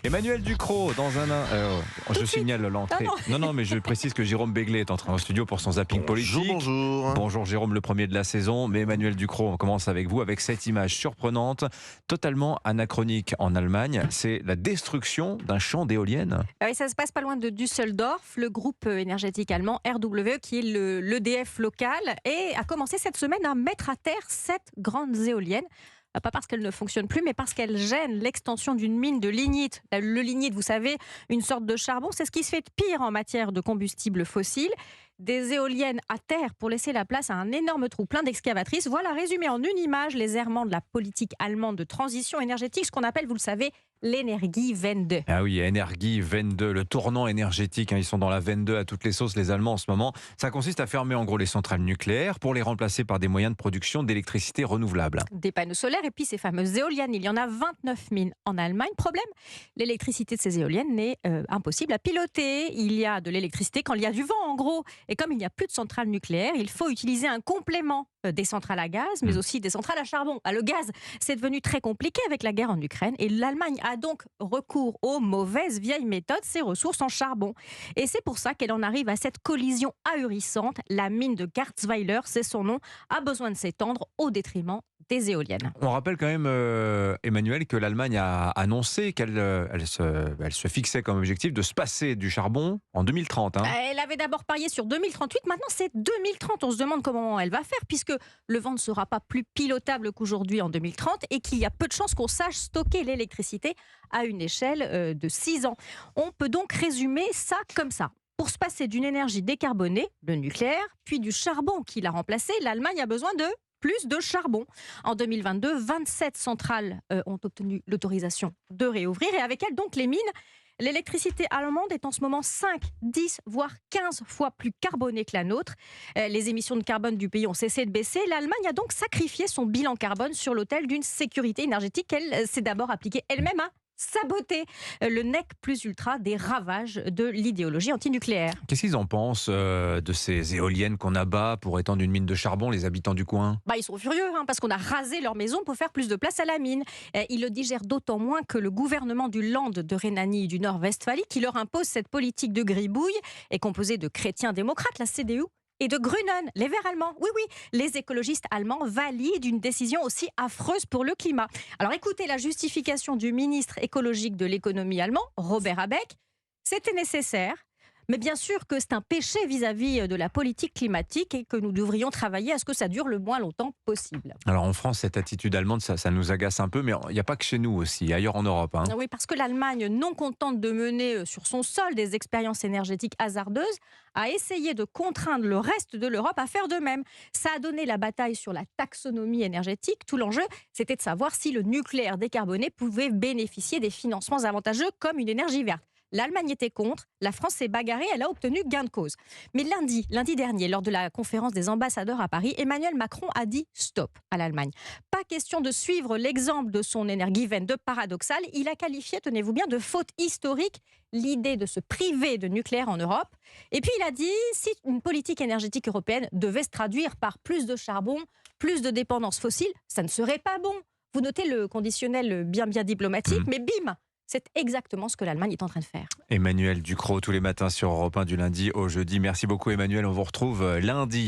Emmanuel Ducrot, dans je signale l'entrée. Non, mais je précise que Jérôme Béglé est entré en studio pour son zapping politique. Bonjour. Bonjour Jérôme, le premier de la saison. Mais Emmanuel Ducrot, on commence avec vous, avec cette image surprenante, totalement anachronique en Allemagne. C'est la destruction d'un champ d'éoliennes. Oui, ça se passe pas loin de Düsseldorf. Le groupe énergétique allemand RWE, qui est l'EDF local, et a commencé cette semaine à mettre à terre 7 grandes éoliennes. Pas parce qu'elles ne fonctionnent plus, mais parce qu'elles gênent l'extension d'une mine de lignite. Le lignite, vous savez, une sorte de charbon, c'est ce qui se fait de pire en matière de combustibles fossiles. Des éoliennes à terre pour laisser la place à un énorme trou plein d'excavatrices. Voilà résumé en une image les errements de la politique allemande de transition énergétique, ce qu'on appelle, vous le savez, l'Energiewende. Ah oui, Energiewende, le tournant énergétique. Ils sont dans la Wende à toutes les sauces, les Allemands, en ce moment. Ça consiste à fermer en gros les centrales nucléaires pour les remplacer par des moyens de production d'électricité renouvelable. Des panneaux solaires et puis ces fameuses éoliennes. Il y en a 29 000 en Allemagne. Problème, l'électricité de ces éoliennes n'est impossible à piloter. Il y a de l'électricité quand il y a du vent, en gros. Et comme il n'y a plus de centrales nucléaires, il faut utiliser un complément des centrales à gaz, mais aussi des centrales à charbon. Le gaz, c'est devenu très compliqué avec la guerre en Ukraine et l'Allemagne a donc recours aux mauvaises vieilles méthodes, ses ressources en charbon. Et c'est pour ça qu'elle en arrive à cette collision ahurissante. La mine de Garzweiler, c'est son nom, a besoin de s'étendre au détriment des éoliennes. On rappelle quand même, Emmanuel, que l'Allemagne a annoncé qu'elle se fixait comme objectif de se passer du charbon en 2030. Elle avait d'abord parié sur 2038, maintenant c'est 2030. On se demande comment elle va faire, puisque le vent ne sera pas plus pilotable qu'aujourd'hui en 2030 et qu'il y a peu de chances qu'on sache stocker l'électricité à une échelle de 6 ans. On peut donc résumer ça comme ça. Pour se passer d'une énergie décarbonée, le nucléaire, puis du charbon qui l'a remplacé, l'Allemagne a besoin de plus de charbon. En 2022, 27 centrales ont obtenu l'autorisation de réouvrir et avec elles donc les mines. L'électricité allemande est en ce moment 5, 10, voire 15 fois plus carbonée que la nôtre. Les émissions de carbone du pays ont cessé de baisser. L'Allemagne a donc sacrifié son bilan carbone sur l'autel d'une sécurité énergétique qu'elle s'est d'abord appliquée elle-même à saboter le nec plus ultra des ravages de l'idéologie antinucléaire. Qu'est-ce qu'ils en pensent de ces éoliennes qu'on abat pour étendre une mine de charbon, les habitants du coin ? Ils sont furieux parce qu'on a rasé leur maison pour faire plus de place à la mine. Ils le digèrent d'autant moins que le gouvernement du Land de Rhénanie du Nord-Westphalie, qui leur impose cette politique de gribouille, est composé de chrétiens démocrates, la CDU, et de Grünen, les Verts allemands. Oui, les écologistes allemands valident une décision aussi affreuse pour le climat. Alors écoutez la justification du ministre écologique de l'économie allemand, Robert Habeck. C'était nécessaire, mais bien sûr que c'est un péché vis-à-vis de la politique climatique et que nous devrions travailler à ce que ça dure le moins longtemps possible. Alors en France, cette attitude allemande, ça nous agace un peu, mais il n'y a pas que chez nous aussi, ailleurs en Europe. Oui, parce que l'Allemagne, non contente de mener sur son sol des expériences énergétiques hasardeuses, a essayé de contraindre le reste de l'Europe à faire de même. Ça a donné la bataille sur la taxonomie énergétique. Tout l'enjeu, c'était de savoir si le nucléaire décarboné pouvait bénéficier des financements avantageux comme une énergie verte. L'Allemagne était contre, la France s'est bagarrée, elle a obtenu gain de cause. Mais lundi dernier, lors de la conférence des ambassadeurs à Paris, Emmanuel Macron a dit stop à l'Allemagne. Pas question de suivre l'exemple de son Energiewende paradoxale. Il a qualifié, tenez-vous bien, de faute historique l'idée de se priver de nucléaire en Europe. Et puis il a dit, si une politique énergétique européenne devait se traduire par plus de charbon, plus de dépendance fossile, ça ne serait pas bon. Vous notez le conditionnel bien diplomatique, mais bim, c'est exactement ce que l'Allemagne est en train de faire. Emmanuel Ducrot, tous les matins sur Europe 1 du lundi au jeudi. Merci beaucoup Emmanuel, on vous retrouve lundi.